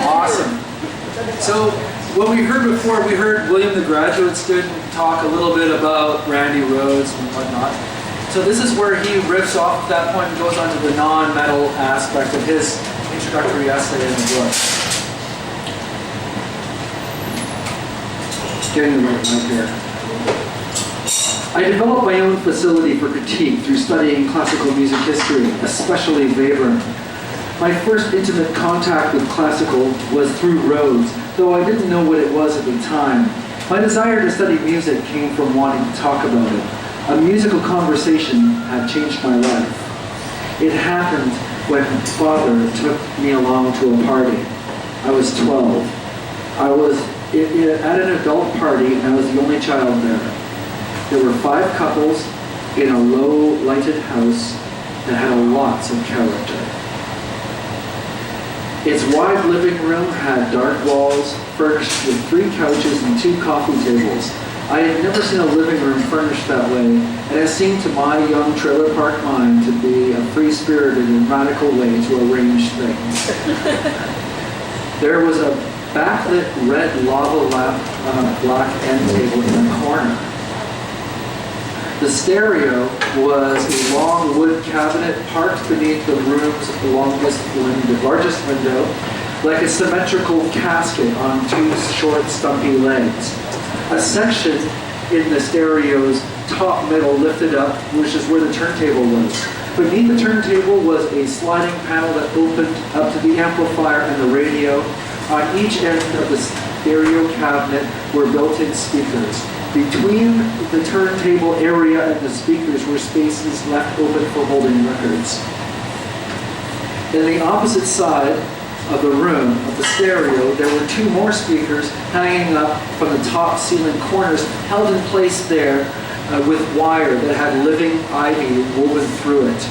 Awesome. So what we heard before, we heard William the graduate student talk a little bit about Randy Rhoads and whatnot. So this is where he riffs off at that point and goes on to the non-metal aspect of his introductory essay in the book. Getting the right mic here. I developed my own facility for critique through studying classical music history, especially Weber. My first intimate contact with classical was through Rhoads, though I didn't know what it was at the time. My desire to study music came from wanting to talk about it. A musical conversation had changed my life. It happened when Father took me along to a party. I was 12. I was at an adult party, and I was the only child there. There were 5 couples in a low lighted house that had lots of character. Its wide living room had dark walls, furnished with 3 couches and 2 coffee tables. I had never seen a living room furnished that way, and it seemed to my young trailer park mind to be a free-spirited and radical way to arrange things. There was a backlit red lava lamp on a black end table in the corner. The stereo was a long wood cabinet parked beneath the room's largest window, like a symmetrical casket on 2 short, stumpy legs. A section in the stereo's top middle lifted up, which is where the turntable was. Beneath the turntable was a sliding panel that opened up to the amplifier and the radio. On each end of the stereo cabinet were built-in speakers. Between the turntable area and the speakers were spaces left open for holding records. In the opposite side of the room, of the stereo, there were 2 more speakers hanging up from the top ceiling corners, held in place there with wire that had living ivy woven through it.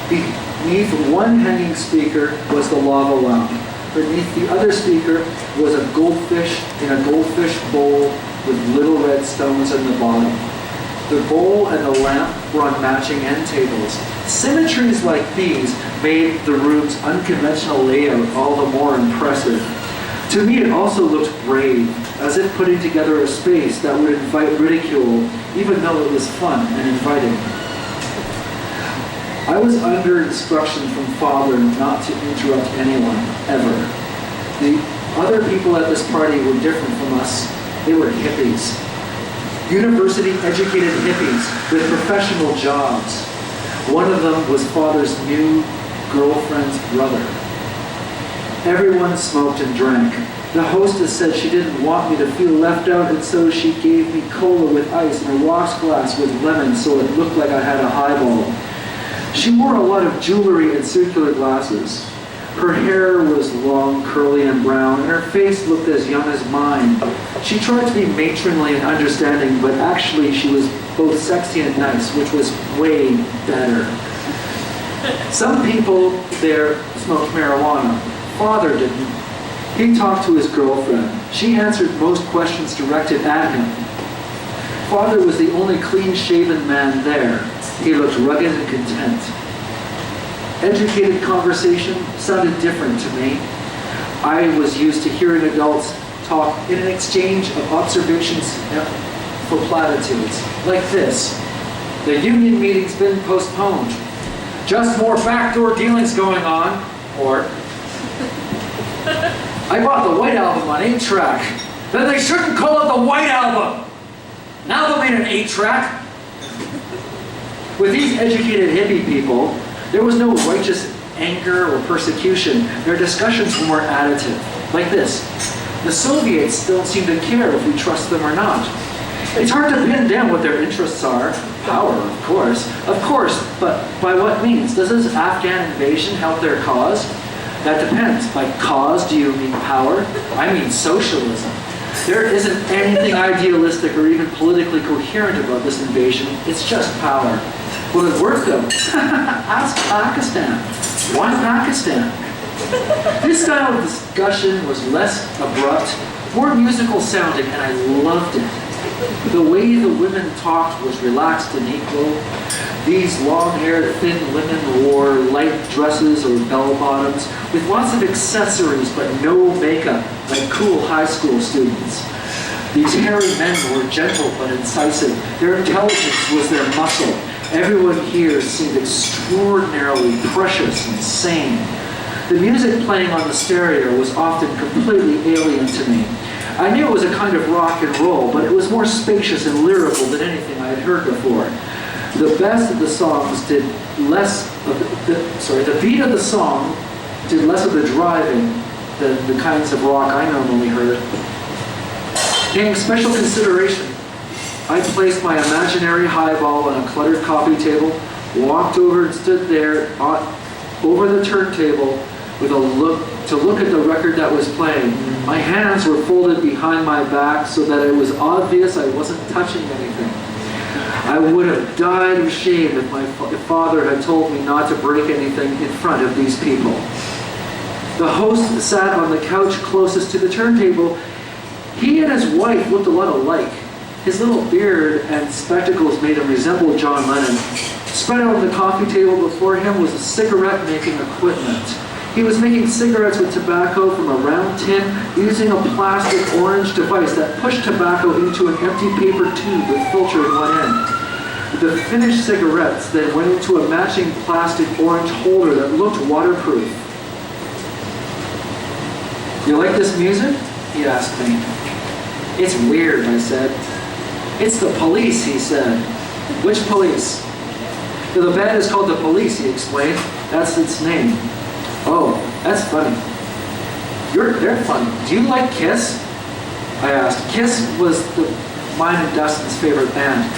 Beneath one hanging speaker was the lava lamp. Beneath the other speaker was a goldfish in a goldfish bowl with little red stones in the bottom. The bowl and the lamp were on matching end tables. Symmetries like these made the room's unconventional layout all the more impressive. To me, it also looked brave, as if putting together a space that would invite ridicule, even though it was fun and inviting. I was under instruction from Father not to interrupt anyone, ever. The other people at this party were different from us. They were hippies. University-educated hippies with professional jobs. One of them was Father's new girlfriend's brother. Everyone smoked and drank. The hostess said she didn't want me to feel left out, and so she gave me cola with ice and a rocks glass with lemon so it looked like I had a highball. She wore a lot of jewelry and circular glasses. Her hair was long, curly, and brown, and her face looked as young as mine. She tried to be matronly and understanding, but actually she was both sexy and nice, which was way better. Some people there smoked marijuana. Father didn't. He talked to his girlfriend. She answered most questions directed at him. Father was the only clean-shaven man there. He looked rugged and content. Educated conversation sounded different to me. I was used to hearing adults talk in an exchange of observations for platitudes, like this. The union meeting's been postponed. Just more backdoor dealings going on. Or, I bought the White Album on 8-track. Then they shouldn't call it the White Album. Now they made an 8-track. With these educated hippie people, there was no righteous anger or persecution. Their discussions were more additive, like this. The Soviets don't seem to care if we trust them or not. It's hard to pin down what their interests are. Power, of course, but by what means? Does this Afghan invasion help their cause? That depends. By cause, do you mean power? I mean socialism. There isn't anything idealistic or even politically coherent about this invasion. It's just power. Will it work though? Ask Pakistan. Why Pakistan? This style of discussion was less abrupt, more musical sounding, and I loved it. The way the women talked was relaxed and equal. These long-haired, thin women wore light dresses or bell-bottoms with lots of accessories but no makeup, like cool high school students. These hairy men were gentle but incisive. Their intelligence was their muscle. Everyone here seemed extraordinarily precious and sane. The music playing on the stereo was often completely alien to me. I knew it was a kind of rock and roll, but it was more spacious and lyrical than anything I had heard before. The best of the songs did less of the beat of the song did less of the driving than the kinds of rock I normally heard. Paying special consideration, I placed my imaginary highball on a cluttered coffee table, walked over and stood there over the turntable with a look at the record that was playing. My hands were folded behind my back so that it was obvious I wasn't touching anything. I would have died of shame if my father had told me not to break anything in front of these people. The host sat on the couch closest to the turntable. He and his wife looked a lot alike. His little beard and spectacles made him resemble John Lennon. Spread out on the coffee table before him was a cigarette-making equipment. He was making cigarettes with tobacco from a round tin using a plastic orange device that pushed tobacco into an empty paper tube with filter in one end. The finished cigarettes then went into a matching plastic orange holder that looked waterproof. "You like this music?" he asked me. "It's weird," I said. "It's the Police," he said. "Which Police?" "The band is called the Police," he explained. "That's its name." "Oh, that's funny." They're funny. Do you like Kiss?" I asked. Kiss was mine and Dustin's favorite band.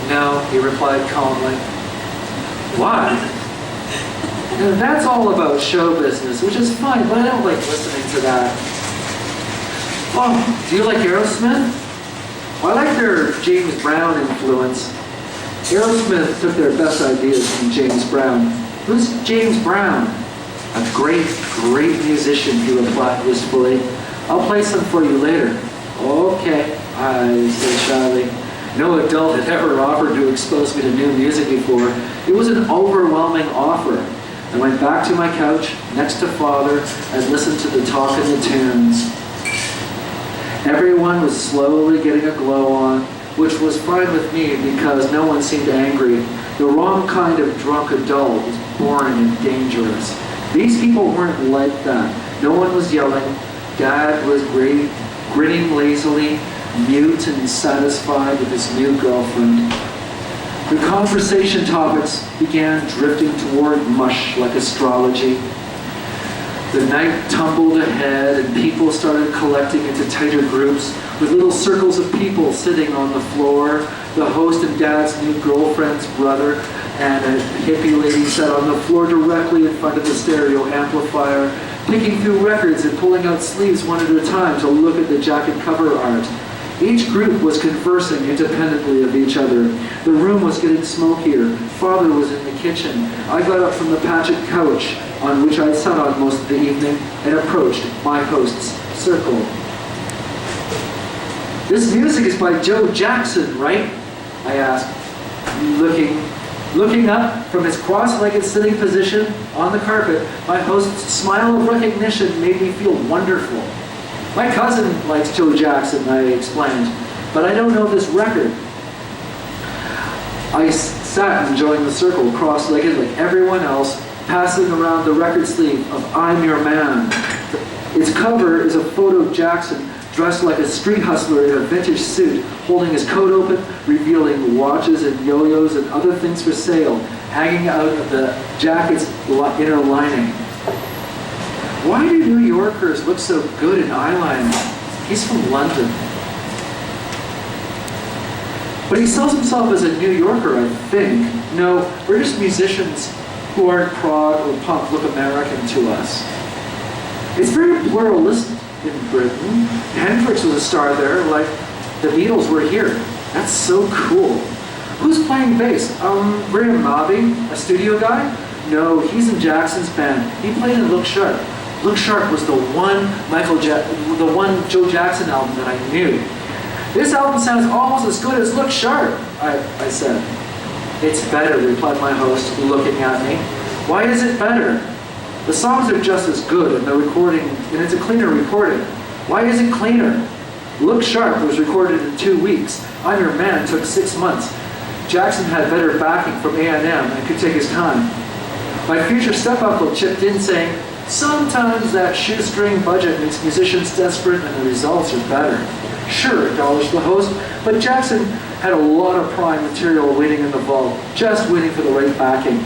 "No," he replied calmly. "Why?" "That's all about show business, which is fine, but I don't like listening to that." "Oh, do you like Aerosmith?" "I like their James Brown influence." Aerosmith took their best ideas from James Brown. "Who's James Brown?" "A great, great musician," he replied wistfully. "I'll play some for you later." "Okay," I said shyly. No adult had ever offered to expose me to new music before. It was an overwhelming offer. I went back to my couch, next to Father, and listened to the talk and the tunes. Everyone was slowly getting a glow on, which was fine with me because no one seemed angry. The wrong kind of drunk adult was boring and dangerous. These people weren't like that. No one was yelling. Dad was grinning lazily, mute and satisfied with his new girlfriend. The conversation topics began drifting toward mush like astrology. The night tumbled ahead and people started collecting into tighter groups with little circles of people sitting on the floor. The host and Dad's new girlfriend's brother and a hippie lady sat on the floor directly in front of the stereo amplifier, picking through records and pulling out sleeves one at a time to look at the jacket cover art. Each group was conversing independently of each other. The room was getting smokier. Father was in the kitchen. I got up from the pageant couch on which I sat on most of the evening and approached my host's circle. "This music is by Joe Jackson, right?" I asked, looking up from his cross-legged sitting position on the carpet. My host's smile of recognition made me feel wonderful. "My cousin likes Joe Jackson," I explained, "but I don't know this record." I sat and joined the circle, cross-legged like everyone else, passing around the record sleeve of "I'm Your Man." Its cover is a photo of Jackson dressed like a street hustler in a vintage suit, holding his coat open, revealing watches and yo-yos and other things for sale, hanging out of the jacket's inner lining. "Why do New Yorkers look so good in eyeliner? He's from London." "But he sells himself as a New Yorker, I think. No, British musicians who aren't prog or punk look American to us." It's very pluralistic in Britain. Hendrix was a star there, like the Beatles were here. That's so cool. "Who's playing bass? Graham Nobby, a studio guy?" "No, he's in Jackson's band. He played in Look Sharp." Look Sharp was the one Joe Jackson album that I knew. "This album sounds almost as good as Look Sharp," I said. It's better, replied my host, looking at me. Why is it better? The songs are just as good, and it's a cleaner recording. Why is it cleaner? Look Sharp was recorded in 2 weeks. I'm Your Man took 6 months. Jackson had better backing from A&M and could take his time. My future step-uncle chipped in saying, sometimes that shoestring budget makes musicians desperate and the results are better. Sure, acknowledged the host, but Jackson had a lot of prime material waiting in the vault, just waiting for the right backing.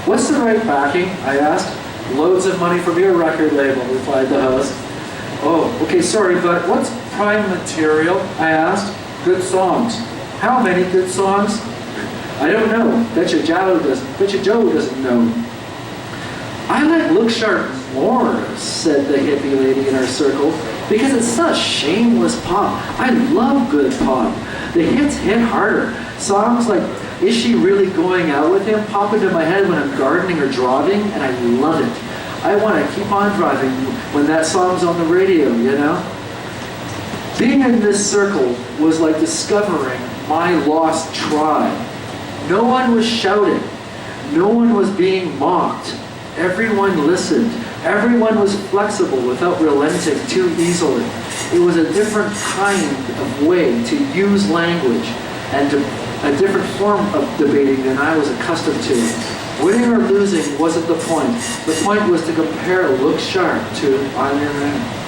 What's the right backing? I asked. Loads of money from your record label, replied the host. Oh, okay, sorry, but what's prime material? I asked. Good songs. How many good songs? I don't know. Betcha Joe doesn't know. I like Look Sharp more, said the hippie lady in our circle, because it's such shameless pop. I love good pop. The hits hit harder. Songs like Is She Really Going Out With Him pop into my head when I'm gardening or driving, and I love it. I want to keep on driving when that song's on the radio, you know? Being in this circle was like discovering my lost tribe. No one was shouting. No one was being mocked. Everyone listened. Everyone was flexible without relenting too easily. It was a different kind of way to use language and a different form of debating than I was accustomed to. Winning or losing wasn't the point. The point was to compare Look Sharp to I'm Your Man.